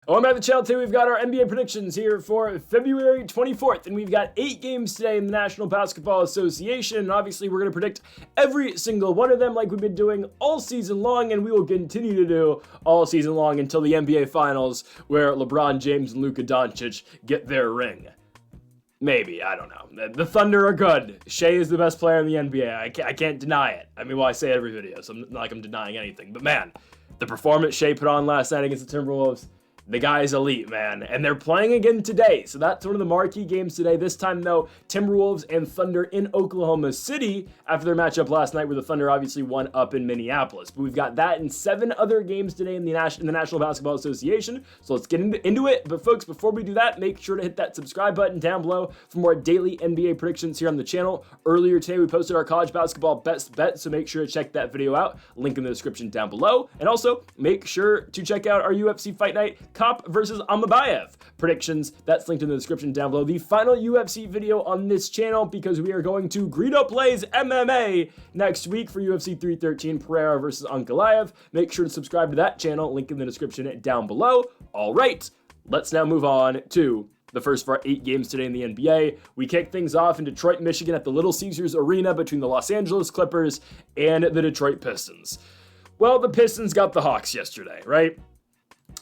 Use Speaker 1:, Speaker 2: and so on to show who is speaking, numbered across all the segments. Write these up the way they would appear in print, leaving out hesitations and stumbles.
Speaker 1: Welcome back to the channel. Today we've got our NBA predictions here for February 24th, and we've got 8 games today in the National Basketball Association, and obviously we're going to predict every single one of them like we've been doing all season long, and we will continue to do all season long until the NBA Finals, where LeBron James and Luka Doncic get their ring. Maybe, I don't know. The Thunder are good. Shea is the best player in the NBA. I can't deny it. I mean, well, I say it every video, so not like I'm denying anything, but man, the performance Shea put on last night against the Timberwolves, the guy's elite, man, and they're playing again today, so that's one of the marquee games today. This time, though, Timberwolves and Thunder in Oklahoma City after their matchup last night, where the Thunder obviously won up in Minneapolis. But we've got that and 7 other games today in the National Basketball Association, so let's get into it. But folks, before we do that, make sure to hit that subscribe button down below for more daily NBA predictions here on the channel. Earlier today, we posted our college basketball best bet, so make sure to check that video out. Link in the description down below. And also, make sure to check out our UFC Fight Night Cop versus Amabayev predictions. That's linked in the description down below. The final UFC video on this channel, because we are going to Greedo Plays MMA next week for UFC 313 Pereira versus Ankalaev. Make sure to subscribe to that channel. Link in the description down below. All right, let's now move on to the first of our 8 games today in the NBA. We kick things off in Detroit, Michigan at the Little Caesars Arena between the Los Angeles Clippers and the Detroit Pistons. Well, the Pistons got the Hawks yesterday, right?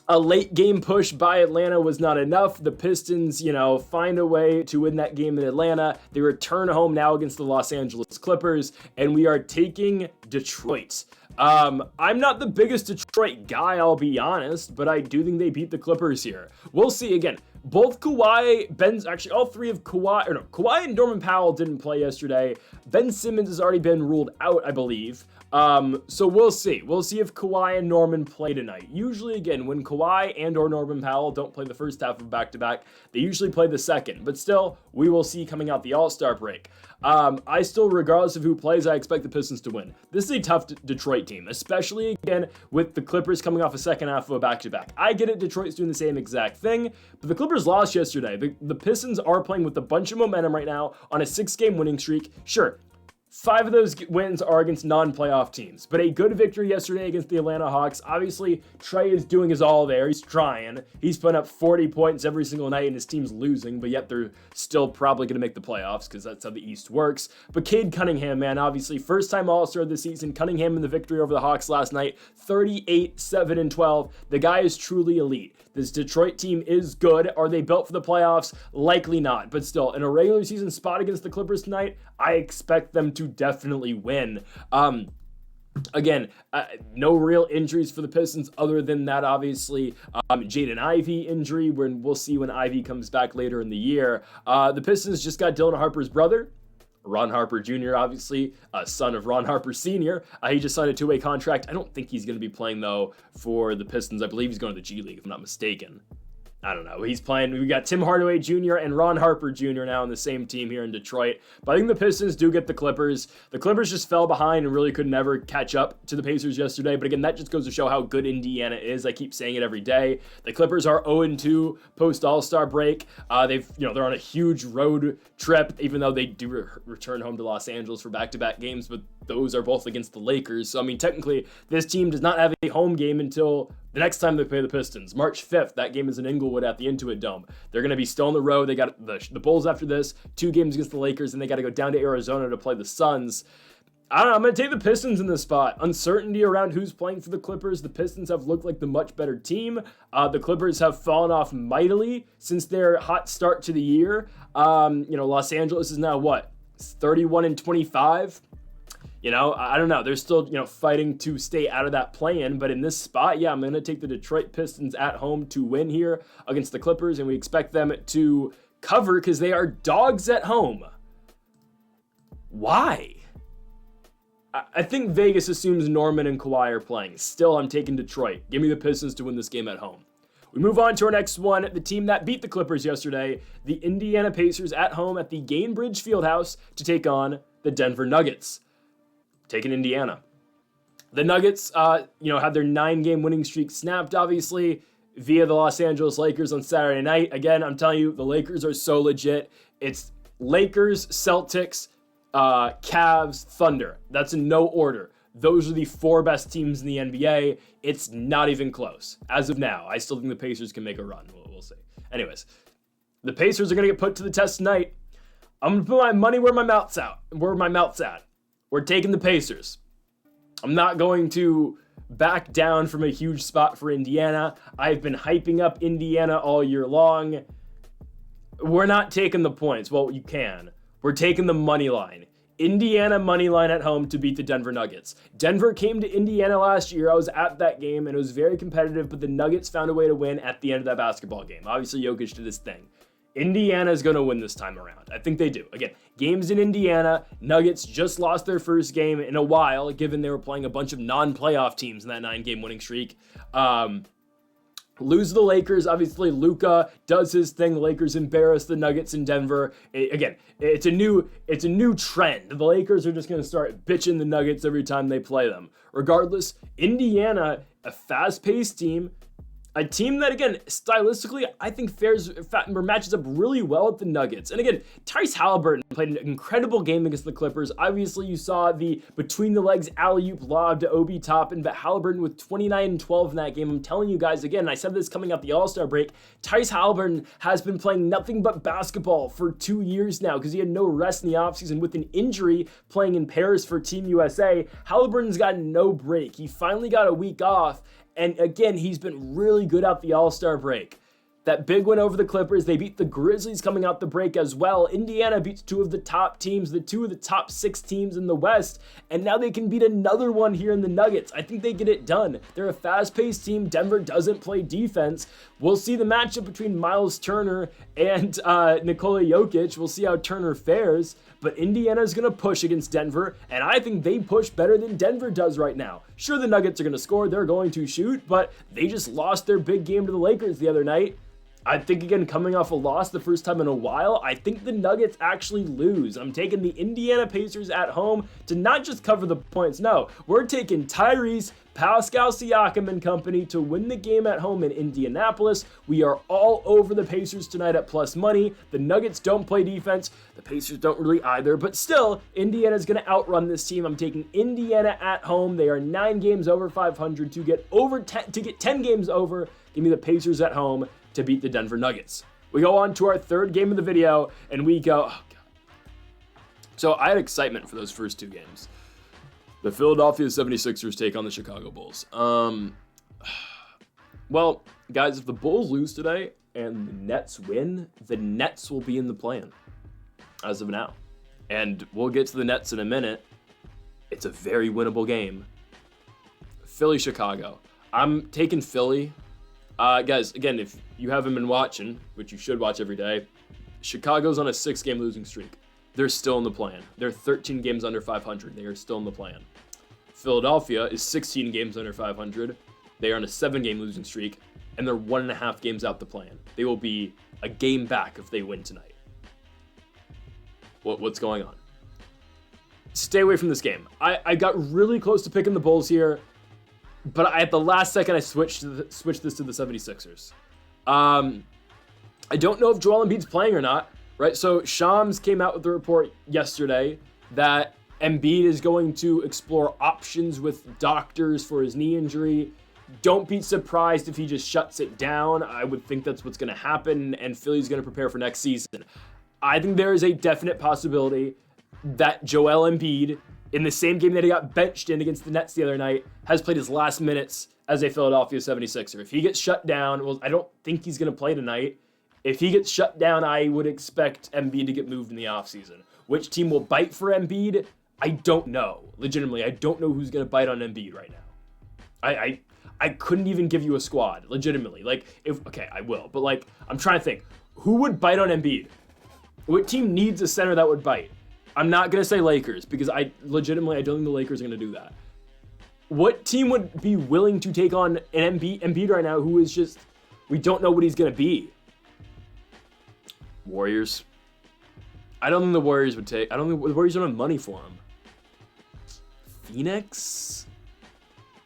Speaker 1: A late game push by Atlanta was not enough. The Pistons, find a way to win that game in Atlanta. They return home now against the Los Angeles Clippers, and we are taking Detroit. I'm not the biggest Detroit guy, I'll be honest, but I do think they beat the Clippers here. We'll see. Again, both Kawhi, all 3 of Kawhi and Norman Powell didn't play yesterday. Ben Simmons has already been ruled out, I believe. So we'll see. We'll see if Kawhi and Norman play tonight. Usually, again, when Kawhi and or Norman Powell don't play the first half of back-to-back, they usually play the second. But still, we will see coming out the All-Star break. I still, regardless of who plays, I expect the Pistons to win. This is a tough Detroit team, especially, again, with the Clippers coming off a second half of a back-to-back. I get it, Detroit's doing the same exact thing, but the Clippers lost yesterday. The Pistons are playing with a bunch of momentum right now on a 6-game winning streak. Sure, 5 of those wins are against non-playoff teams, but a good victory yesterday against the Atlanta Hawks. Obviously, Trey is doing his all there. He's trying. He's putting up 40 points every single night, and his team's losing, but yet they're still probably going to make the playoffs because that's how the East works. But Cade Cunningham, man, obviously, first-time All-Star this season. Cunningham in the victory over the Hawks last night, 38, 7, and 12. The guy is truly elite. This Detroit team is good. Are they built for the playoffs? Likely not, but still, in a regular season spot against the Clippers tonight, I expect them to definitely win. Again, no real injuries for the Pistons other than that, obviously, Jaden Ivey injury, when we'll see when Ivey comes back later in the year. The Pistons just got Dylan Harper's brother, Ron Harper Jr., obviously, son of Ron Harper Sr. He just signed a 2-way contract. I don't think he's going to be playing, though, for the Pistons. I believe he's going to the G League, if I'm not mistaken. I don't know. He's playing. We got Tim Hardaway Jr. and Ron Harper Jr. now on the same team here in Detroit. But I think the Pistons do get the Clippers. The Clippers just fell behind and really could never catch up to the Pacers yesterday. But again, that just goes to show how good Indiana is. I keep saying it every day. The Clippers are 0-2 post All-Star break. They're on a huge road trip, even though they do return home to Los Angeles for back-to-back games. But those are both against the Lakers. So I mean, technically, this team does not have a home game until the next time they play the Pistons, March 5th. That game is in Inglewood at the Intuit Dome. They're going to be still on the road. They got the Bulls after this, 2 games against the Lakers, and they got to go down to Arizona to play the Suns. I don't know. I'm going to take the Pistons in this spot. Uncertainty around who's playing for the Clippers. The Pistons have looked like the much better team. The Clippers have fallen off mightily since their hot start to the year. Los Angeles is now, 31-25? I don't know. They're still, fighting to stay out of that play-in. But in this spot, I'm going to take the Detroit Pistons at home to win here against the Clippers. And we expect them to cover because they are dogs at home. Why? I think Vegas assumes Norman and Kawhi are playing. Still, I'm taking Detroit. Give me the Pistons to win this game at home. We move on to our next one, the team that beat the Clippers yesterday, the Indiana Pacers at home at the Gainbridge Fieldhouse to take on the Denver Nuggets. Taking Indiana. The Nuggets, had their 9-game winning streak snapped, obviously, via the Los Angeles Lakers on Saturday night. Again, I'm telling you, the Lakers are so legit. It's Lakers, Celtics, Cavs, Thunder. That's in no order. those are the 4 best teams in the NBA. It's not even close. As of now, I still think the Pacers can make a run. We'll see. Anyways, the Pacers are going to get put to the test tonight. I'm going to put my money where my mouth's at. We're taking the Pacers. I'm not going to back down from a huge spot for Indiana. I've been hyping up Indiana all year long. We're not taking the points. Well, you can. We're taking the money line. Indiana money line at home to beat the Denver Nuggets. Denver came to Indiana last year. I was at that game, and it was very competitive, but the Nuggets found a way to win at the end of that basketball game. Obviously, Jokic did his thing. Indiana is going to win this time around. I think they do. Again, games in Indiana. Nuggets just lost their first game in a while, given they were playing a bunch of non-playoff teams in that 9-game winning streak. Lose the Lakers. Obviously, Luka does his thing. The Lakers embarrass the Nuggets in Denver. It's a new trend. The Lakers are just going to start bitching the Nuggets every time they play them. Regardless, Indiana, a fast-paced team, a team that, again, stylistically, I think matches up really well with the Nuggets. And again, Tyrese Halliburton played an incredible game against the Clippers. Obviously, you saw the between-the-legs alley-oop lob to Obi Toppin, but Halliburton with 29 and 12 in that game. I'm telling you guys, again, and I said this coming out the All-Star break, Tyrese Halliburton has been playing nothing but basketball for 2 years now because he had no rest in the offseason with an injury playing in Paris for Team USA. Halliburton's gotten no break. He finally got a week off. And again, he's been really good out the All-Star break. That big win over the Clippers, they beat the Grizzlies coming out the break as well. Indiana beats 2 of the top teams, the 2 of the top 6 teams in the West, and now they can beat another one here in the Nuggets. I think they get it done. They're a fast-paced team. Denver doesn't play defense. We'll see the matchup between Miles Turner and Nikola Jokic. We'll see how Turner fares. But Indiana's going to push against Denver, and I think they push better than Denver does right now. Sure, the Nuggets are going to score, they're going to shoot, but they just lost their big game to the Lakers the other night. I think, again, coming off a loss the first time in a while, I think the Nuggets actually lose. I'm taking the Indiana Pacers at home to not just cover the points. No, we're taking Tyrese, Pascal Siakam and company to win the game at home in Indianapolis. We are all over the Pacers tonight at plus money. The Nuggets don't play defense. The Pacers don't really either, but still, Indiana's going to outrun this team. I'm taking Indiana at home. They are 9 games over 500 to get 10 games over. Give me the Pacers at home to beat the Denver Nuggets. We go on to our third game of the video, and we go, oh God. So I had excitement for those first 2 games. The Philadelphia 76ers take on the Chicago Bulls. Well, guys, if the Bulls lose today and the Nets win, the Nets will be in the play-in as of now. And we'll get to the Nets in a minute. It's a very winnable game. Philly, Chicago. I'm taking Philly. Guys, again, if you haven't been watching, which you should watch every day, Chicago's on a 6-game losing streak. They're still in the play-in. They're 13 games under 500. They are still in the play-in. Philadelphia is 16 games under 500. They are on a 7-game losing streak, and they're 1.5 games out the play-in. They will be a game back if they win tonight. What's going on? Stay away from this game. I got really close to picking the Bulls here, but at the last second, I switched this to the 76ers. I don't know if Joel Embiid's playing or not, right? So Shams came out with the report yesterday that Embiid is going to explore options with doctors for his knee injury. Don't be surprised if he just shuts it down. I would think that's what's going to happen, and Philly's going to prepare for next season. I think there is a definite possibility that Joel Embiid, in the same game that he got benched in against the Nets the other night, has played his last minutes as a Philadelphia 76er. If he gets shut down, well, I don't think he's going to play tonight. If he gets shut down, I would expect Embiid to get moved in the offseason. Which team will bite for Embiid? I don't know. Legitimately, I don't know who's going to bite on Embiid right now. I couldn't even give you a squad, legitimately. Okay, I will, but I'm trying to think. Who would bite on Embiid? What team needs a center that would bite? I'm not going to say Lakers, because I don't think the Lakers are going to do that. What team would be willing to take on an Embiid right now who is just, we don't know what he's going to be? Warriors. I don't think the Warriors would take, I don't think the Warriors don't have money for him. Phoenix?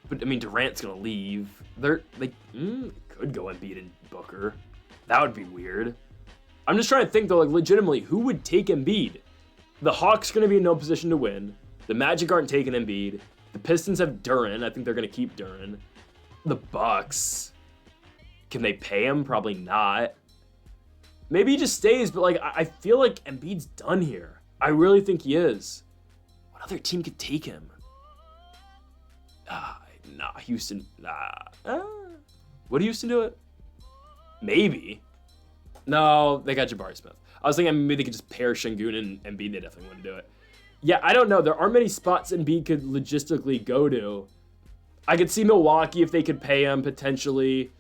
Speaker 1: But, I mean, Durant's going to leave. They could go Embiid and Booker. That would be weird. I'm just trying to think, though, legitimately, who would take Embiid? The Hawks are going to be in no position to win. The Magic aren't taking Embiid. The Pistons have Duren. I think they're going to keep Duren. The Bucks, can they pay him? Probably not. Maybe he just stays, but like I feel like Embiid's done here. I really think he is. What other team could take him? Nah, Houston. Nah. Would Houston do it? Maybe. No, they got Jabari Smith. I was thinking maybe they could just pair Şengün and Embiid. They definitely wouldn't do it. Yeah, I don't know. There aren't many spots Embiid could logistically go to. I could see Milwaukee if they could pay him potentially.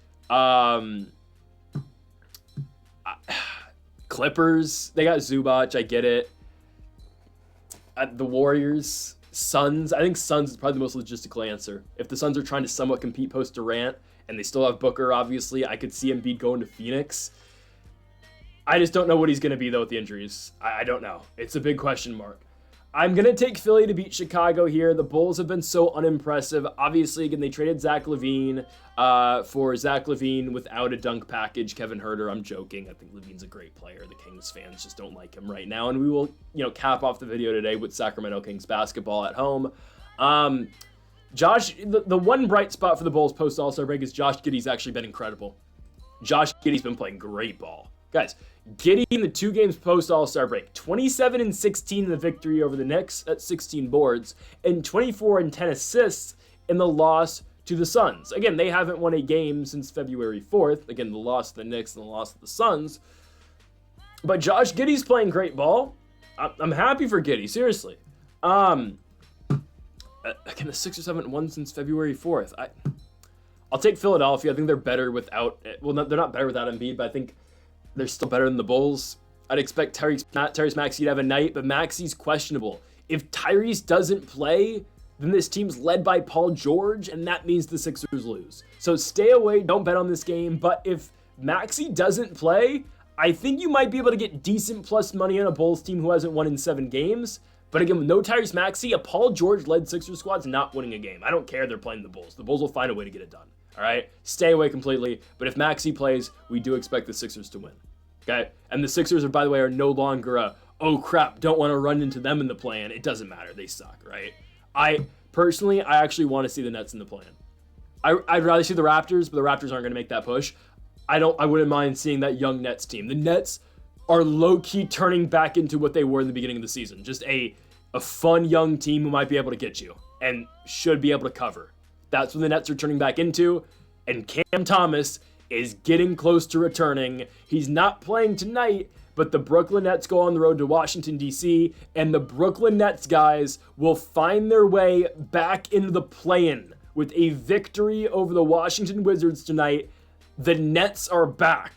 Speaker 1: Clippers, they got Zubac. I get it. The Warriors, Suns. I think Suns is probably the most logistical answer. If the Suns are trying to somewhat compete post Durant and they still have Booker, obviously, I could see Embiid going to Phoenix. I just don't know what he's going to be, though, with the injuries. I don't know. It's a big question mark. I'm going to take Philly to beat Chicago here. The Bulls have been so unimpressive. Obviously, again, they traded Zach LaVine for Zach LaVine without a dunk package. Kevin Huerter, I'm joking. I think LaVine's a great player. The Kings fans just don't like him right now. And we will, cap off the video today with Sacramento Kings basketball at home. Josh, the one bright spot for the Bulls post All-Star break is Josh Giddey's actually been incredible. Josh Giddey's been playing great ball. Guys, Giddey in the 2 games post All-Star break, 27-16 in the victory over the Knicks at 16 boards, and 24-10 assists in the loss to the Suns. Again, they haven't won a game since February 4th. Again, the loss to the Knicks and the loss to the Suns. But Josh Giddey's playing great ball. I'm happy for Giddey, seriously. Again, the Sixers haven't won since February 4th. I'll take Philadelphia. I think they're better without, well, they're not better without Embiid, but I think they're still better than the Bulls. I'd expect Tyrese Maxey to have a night, but Maxey's questionable. If Tyrese doesn't play, then this team's led by Paul George, and that means the Sixers lose. So stay away, don't bet on this game, but if Maxey doesn't play, I think you might be able to get decent plus money on a Bulls team who hasn't won in 7 games. But again, with no Tyrese Maxey, a Paul George-led Sixers squad's not winning a game. I don't care they're playing the Bulls. The Bulls will find a way to get it done. All right? Stay away completely. But if Maxey plays, we do expect the Sixers to win. Okay? And the Sixers, by the way, are no longer oh crap, don't want to run into them in the play-in. It doesn't matter. They suck, right? I actually want to see the Nets in the play-in. I'd rather see the Raptors, but the Raptors aren't going to make that push. I wouldn't mind seeing that young Nets team. The Nets are low-key turning back into what they were in the beginning of the season. Just a fun young team who might be able to get you and should be able to cover. That's what the Nets are turning back into. And Cam Thomas is getting close to returning. He's not playing tonight, but the Brooklyn Nets go on the road to Washington, D.C., and the Brooklyn Nets guys will find their way back into the play-in with a victory over the Washington Wizards tonight. The Nets are back.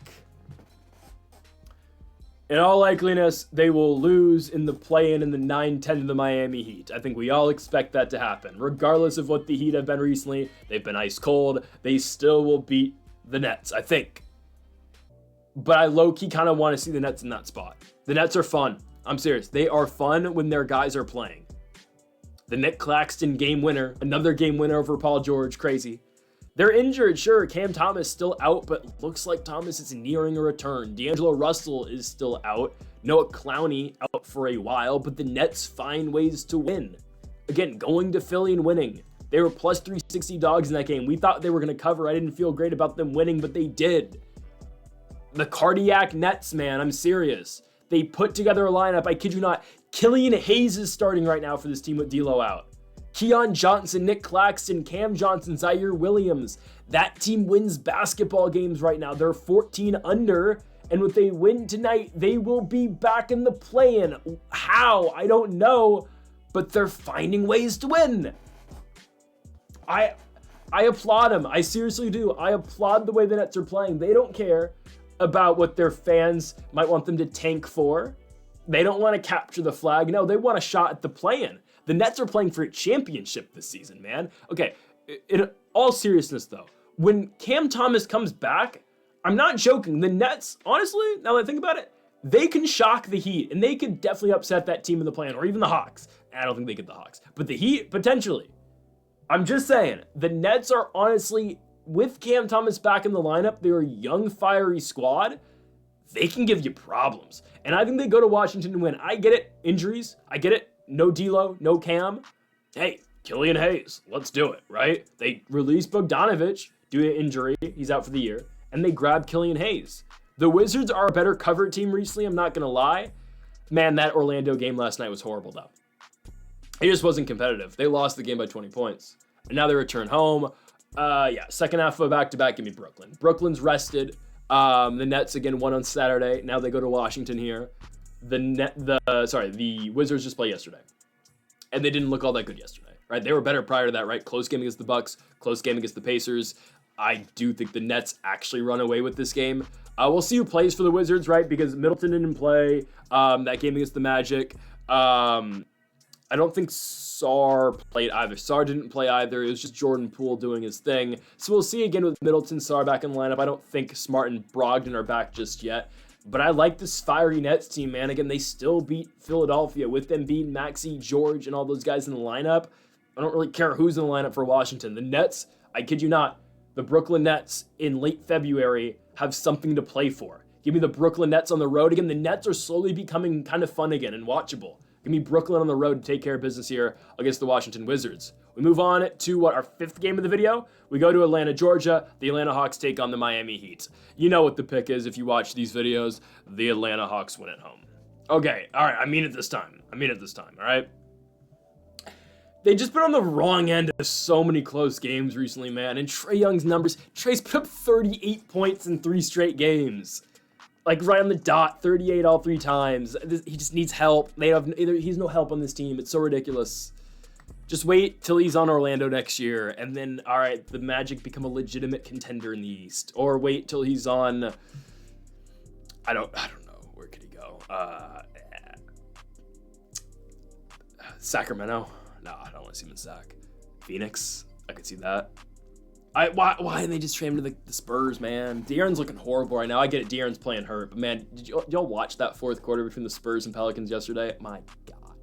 Speaker 1: In all likeliness, they will lose in the play-in in the 9-10 to the Miami Heat. I think we all expect that to happen. Regardless of what the Heat have been recently, they've been ice cold. They still will beat the Nets, I think. But I low-key kind of want to see the Nets in that spot. The Nets are fun. I'm serious. They are fun when their guys are playing. The Nick Claxton game winner, another game winner over Paul George, crazy. They're injured, sure. Cam Thomas still out, but looks like Thomas is nearing a return. D'Angelo Russell is still out. Noah Clowney out for a while, but the Nets find ways to win. Again, going to Philly and winning. They were plus 360 dogs in that game. We thought they were going to cover. I didn't feel great about them winning, but they did. The cardiac Nets, man. I'm serious. They put together a lineup. I kid you not. Killian Hayes is starting right now for this team with D'Lo out. Keon Johnson, Nick Claxton, Cam Johnson, Zaire Williams. That team wins basketball games right now. They're 14 under, and if they win tonight, they will be back in the play-in. How? I don't know, but they're finding ways to win. I applaud them. I seriously do. I applaud the way the Nets are playing. They don't care about what their fans might want them to tank for. They don't want to capture the flag. No, they want a shot at the play-in. The Nets are playing for a championship this season, man. Okay, in all seriousness, though, when Cam Thomas comes back, I'm not joking. The Nets, honestly, now that I think about it, they can shock the Heat, and they could definitely upset that team in the play-in, or even the Hawks. I don't think they get the Hawks, but the Heat, potentially. I'm just saying, the Nets are honestly, with Cam Thomas back in the lineup, they're a young, fiery squad. They can give you problems. And I think they go to Washington and win. I get it, injuries. I get it. No D'Lo, no Cam. Hey, Killian Hayes, let's do it, right? They released Bogdanovic due to injury. He's out for the year. And they grabbed Killian Hayes. The Wizards are a better cover team recently, I'm not going to lie. Man, that Orlando game last night was horrible, though. It just wasn't competitive. They lost the game by 20 points. And now they return home. Second half of a back-to-back, give me Brooklyn. Brooklyn's rested. The Nets, again, won on Saturday. Now they go to Washington here. The Wizards just played yesterday. And they didn't look all that good yesterday, right? They were better prior to that, right? Close game against the Bucks, close game against the Pacers. I do think the Nets actually run away with this game. We'll see who plays for the Wizards, right? Because Middleton didn't play that game against the Magic. I don't think Sarr played either. Sarr didn't play either. It was just Jordan Poole doing his thing. So we'll see again with Middleton, Sarr back in the lineup. I don't think Smart and Brogdon are back just yet. But I like this fiery Nets team, man. Again, they still beat Philadelphia with them beating Maxey, George, and all those guys in the lineup. I don't really care who's in the lineup for Washington. The Nets, I kid you not, the Brooklyn Nets in late February have something to play for. Give me the Brooklyn Nets on the road. Again, the Nets are slowly becoming kind of fun again and watchable. Give me Brooklyn on the road to take care of business here against the Washington Wizards. We move on to our fifth game of the video. We go to Atlanta, Georgia. The Atlanta Hawks take on the Miami Heat. You know what the pick is if you watch these videos. The Atlanta Hawks win at home. Okay, all right, I mean it this time, all right? They just been on the wrong end of so many close games recently, man. And Trae Young's numbers, Trae's put up 38 points in 3 straight games. Like right on the dot, 38 all 3 times. He just needs help. He's no help on this team. It's so ridiculous. Just wait till he's on Orlando next year, and then, all right, the Magic become a legitimate contender in the East. Or wait till he's on, I don't know, where could he go? Sacramento? No, I don't want to see him in Sac. Phoenix? I could see that. Why didn't they just trade him to the Spurs, man? De'Aaron's looking horrible right now. I get it, De'Aaron's playing hurt, but man, did y'all watch that fourth quarter between the Spurs and Pelicans yesterday? My God,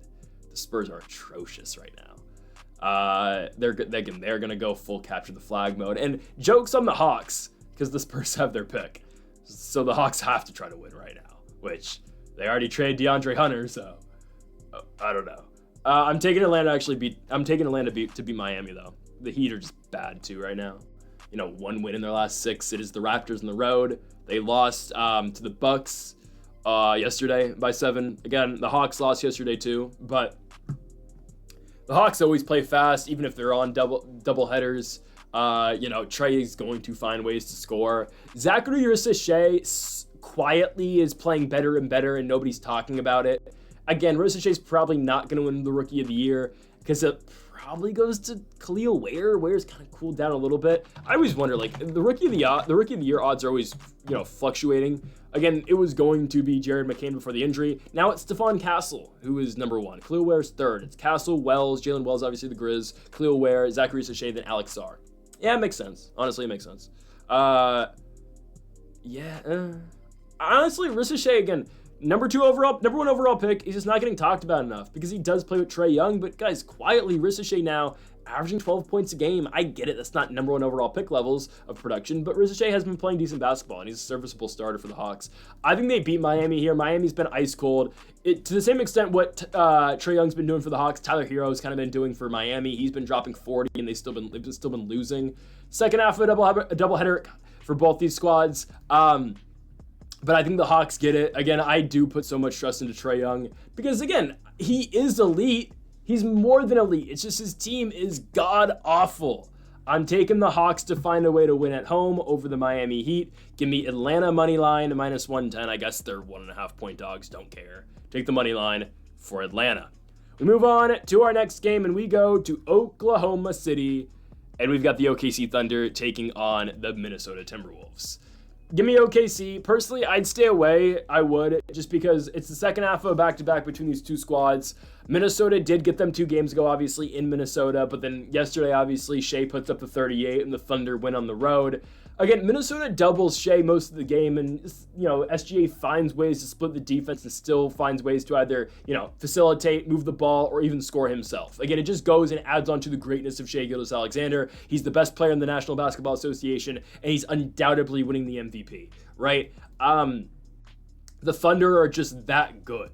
Speaker 1: the Spurs are atrocious right now. They're gonna go full capture the flag mode, and jokes on the Hawks because the Spurs have their pick, so the Hawks have to try to win right now, which they already traded DeAndre Hunter, so I don't know. I'm taking Atlanta to beat Miami though. The Heat are just bad too right now. You know, 1 win in their last 6. It is the Raptors on the road. They lost to the Bucks yesterday by 7. Again, the Hawks lost yesterday too, but the Hawks always play fast, even if they're on double headers. Trae is going to find ways to score. Zachary Rissache quietly is playing better and better, and nobody's talking about it. Again, Rissache's probably not going to win the Rookie of the Year because it probably goes to Khalil Ware. Ware's kind of cooled down a little bit. I always wonder, like, the Rookie of the Year odds are always, fluctuating. Again, it was going to be Jared McCain before the injury. Now it's Stephon Castle, who is number 1. Khalil Ware's 3rd. It's Castle, Wells, Jalen Wells, obviously the Grizz, Khalil Ware, Zachary Rissache, then Alex Sarr. Yeah, it makes sense. Honestly, it makes sense. Honestly, Rissache, again, number 1 overall pick. He's just not getting talked about enough because he does play with Trae Young. But guys, quietly, Rissache now averaging 12 points a game. I get it. That's not number 1 overall pick levels of production, but Rissache has been playing decent basketball, and he's a serviceable starter for the Hawks. I think they beat Miami here. Miami's been ice cold. To the same extent what Trae Young's been doing for the Hawks, Tyler Hero's kind of been doing for Miami. He's been dropping 40, and they've still been losing. Second half of a doubleheader for both these squads. But I think the Hawks get it. Again, I do put so much trust into Trae Young because, again, he is elite. He's more than elite. It's just his team is god-awful. I'm taking the Hawks to find a way to win at home over the Miami Heat. Give me Atlanta money line to -110. I guess they're 1.5-point dogs. Don't care. Take the money line for Atlanta. We move on to our next game, and we go to Oklahoma City. And we've got the OKC Thunder taking on the Minnesota Timberwolves. Give me OKC. Personally, I'd stay away. I would, just because it's the second half of a back-to-back between these two squads. Minnesota did get them 2 games ago, obviously, in Minnesota. But then yesterday, obviously, Shea puts up the 38, and the Thunder win on the road. Again, Minnesota doubles Shea most of the game, and, SGA finds ways to split the defense and still finds ways to either, facilitate, move the ball, or even score himself. Again, it just goes and adds on to the greatness of Shea Gilgeous-Alexander. He's the best player in the National Basketball Association, and he's undoubtedly winning the MVP, right? The Thunder are just that good.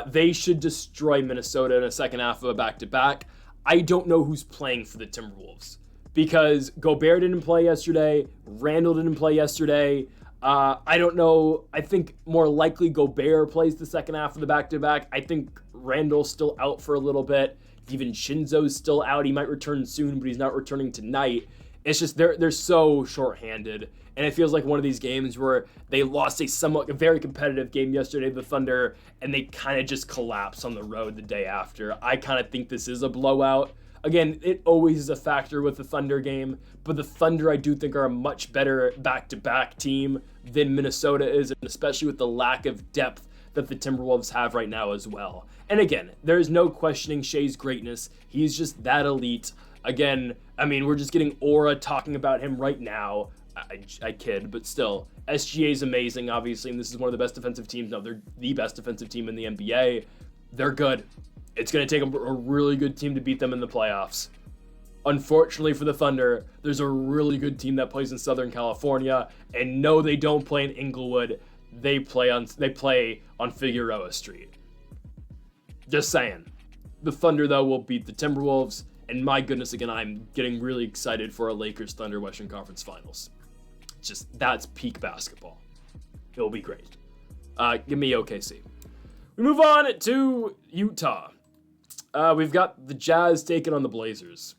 Speaker 1: They should destroy Minnesota in a second half of a back-to-back. I don't know who's playing for the Timberwolves because Gobert didn't play yesterday. Randall didn't play yesterday. I don't know. I think more likely Gobert plays the second half of the back-to-back. I think Randall's still out for a little bit. Even Shinzo's still out. He might return soon, but he's not returning tonight. It's just they're so short-handed. And it feels like one of these games where they lost a very competitive game yesterday, the Thunder, and they kind of just collapsed on the road the day after. I kind of think this is a blowout. Again, it always is a factor with the Thunder game, but the Thunder I do think are a much better back-to-back team than Minnesota is, and especially with the lack of depth that the Timberwolves have right now as well. And again, there's no questioning Shea's greatness. He's just that elite. Again, I mean, we're just getting aura talking about him right now. I kid, but still, SGA is amazing, obviously, and this is one of the best defensive teams. No, they're the best defensive team in the NBA. They're good. It's going to take a really good team to beat them in the playoffs. Unfortunately for the Thunder, there's a really good team that plays in Southern California, and no, they don't play in Inglewood. They play on Figueroa Street. Just saying. The Thunder, though, will beat the Timberwolves, and my goodness, again, I'm getting really excited for a Lakers-Thunder Western Conference Finals. Just, that's peak basketball. It'll be great. Give me OKC. We move on to Utah. We've got the Jazz taking on the Blazers.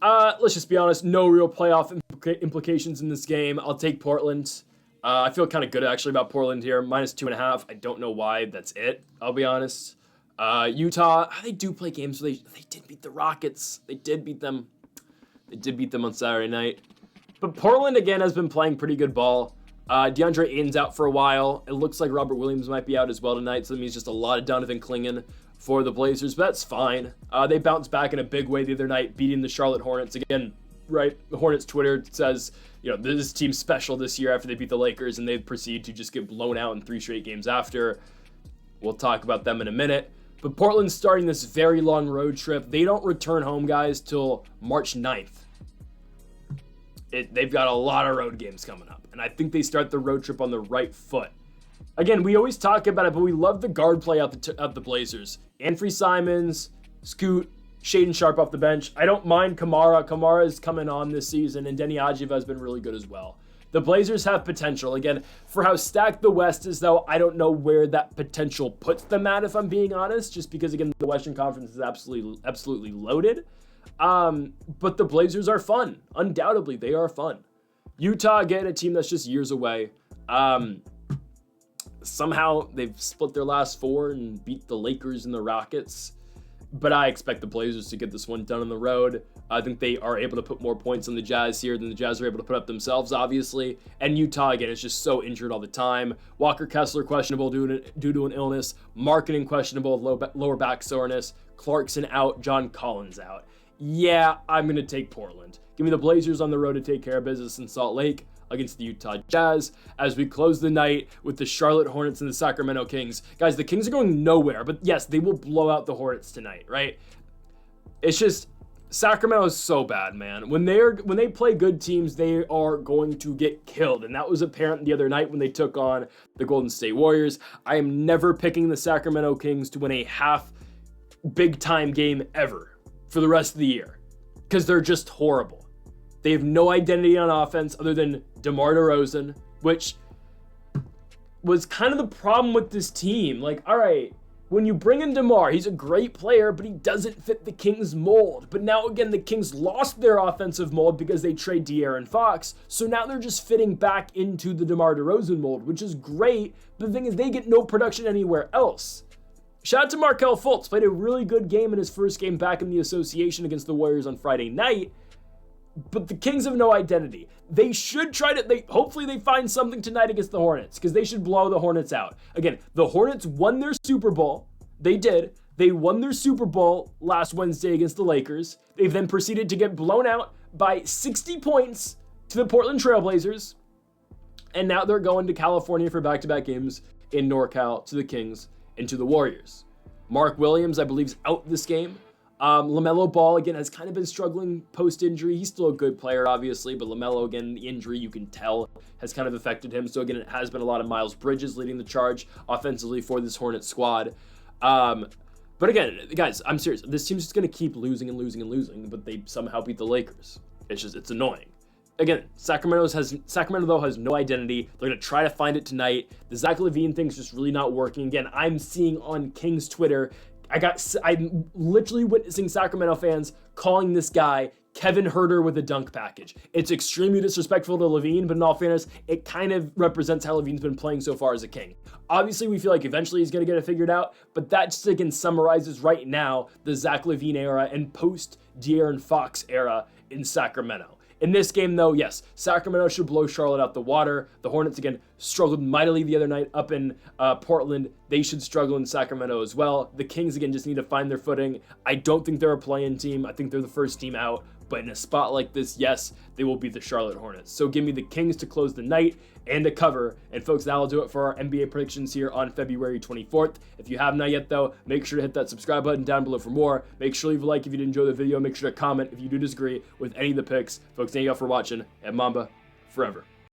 Speaker 1: Let's just be honest, no real playoff implications in this game. I'll take Portland. I feel kind of good, actually, about Portland here. -2.5. I don't know why. That's it, I'll be honest. Utah, they do play games where they did beat the Rockets. They did beat them. They did beat them on Saturday night. But Portland, again, has been playing pretty good ball. DeAndre Ayton's out for a while. It looks like Robert Williams might be out as well tonight, so that means just a lot of Donovan Clingan for the Blazers, but that's fine. They bounced back in a big way the other night, beating the Charlotte Hornets. Again, right, the Hornets Twitter says, this team's special this year after they beat the Lakers, and they proceed to just get blown out in 3 straight games after. We'll talk about them in a minute. But Portland's starting this very long road trip. They don't return home, guys, till March 9th. They've got a lot of road games coming up, and I think they start the road trip on the right foot. Again, we always talk about it, but we love the guard play out the Blazers. Anfernee Simons, Scoot, Shaedon Sharpe off the bench. I don't mind Kamara. Kamara is coming on this season, and Deni Avdija has been really good as well. The Blazers have potential. Again, for how stacked the West is, though, I don't know where that potential puts them at, if I'm being honest, just because, again, the Western Conference is absolutely loaded. But the Blazers are fun. Undoubtedly, they are fun. Utah, again, a team that's just years away. Somehow, they've split their last 4 and beat the Lakers and the Rockets. But I expect the Blazers to get this one done on the road. I think they are able to put more points on the Jazz here than the Jazz are able to put up themselves, obviously. And Utah, again, is just so injured all the time. Walker Kessler questionable due to an illness. Marketing questionable with lower back soreness. Clarkson out. John Collins out. Yeah, I'm going to take Portland. Give me the Blazers on the road to take care of business in Salt Lake against the Utah Jazz as we close the night with the Charlotte Hornets and the Sacramento Kings. Guys, the Kings are going nowhere, but yes, they will blow out the Hornets tonight, right? It's just Sacramento is so bad, man. When they play good teams, they are going to get killed, and that was apparent the other night when they took on the Golden State Warriors. I am never picking the Sacramento Kings to win a half big-time game ever for the rest of the year because they're just horrible. They have no identity on offense other than DeMar DeRozan, which was kind of the problem with this team. Like, all right, when you bring in DeMar, he's a great player, but he doesn't fit the Kings mold. But now, again, the Kings lost their offensive mold because they trade De'Aaron Fox. So now they're just fitting back into the DeMar DeRozan mold, which is great. But the thing is, they get no production anywhere else. Shout out to Markelle Fultz. Played a really good game in his first game back in the association against the Warriors on Friday night. But the Kings have no identity. They should try to, hopefully they find something tonight against the Hornets, because they should blow the Hornets out. Again, the Hornets won their Super Bowl. They did. They won their Super Bowl last Wednesday against the Lakers. They've then proceeded to get blown out by 60 points to the Portland Trailblazers. And now they're going to California for back-to-back games in NorCal to the Kings and to the Warriors. Mark Williams, I believe, is out this game. LaMelo Ball, again, has kind of been struggling post-injury. He's still a good player, obviously, but LaMelo, again, the injury, you can tell, has kind of affected him. So, again, it has been a lot of Miles Bridges leading the charge offensively for this Hornets squad. But But again, guys, I'm serious. This team's just going to keep losing and losing and losing, but they somehow beat the Lakers. It's annoying. Again, Sacramento, though, has no identity. They're going to try to find it tonight. The Zach LaVine thing's just really not working. Again, I'm seeing on Kings Twitter, I'm literally witnessing Sacramento fans calling this guy Kevin Herter with a dunk package. It's extremely disrespectful to LaVine, but in all fairness, it kind of represents how LaVine's been playing so far as a King. Obviously, we feel like eventually he's going to get it figured out, but that just again summarizes right now the Zach LaVine era and post-De'Aaron Fox era in Sacramento. In this game, though, yes, Sacramento should blow Charlotte out the water. The Hornets, again, struggled mightily the other night up in Portland. They should struggle in Sacramento as well. The Kings, again, just need to find their footing. I don't think they're a play-in team. I think they're the first team out. But in a spot like this, yes, they will be the Charlotte Hornets. So give me the Kings to close the night and a cover. And folks, that'll do it for our NBA predictions here on February 24th. If you have not yet, though, make sure to hit that subscribe button down below for more. Make sure to leave a like if you did enjoy the video. Make sure to comment if you do disagree with any of the picks. Folks, thank you all for watching, and Mamba forever.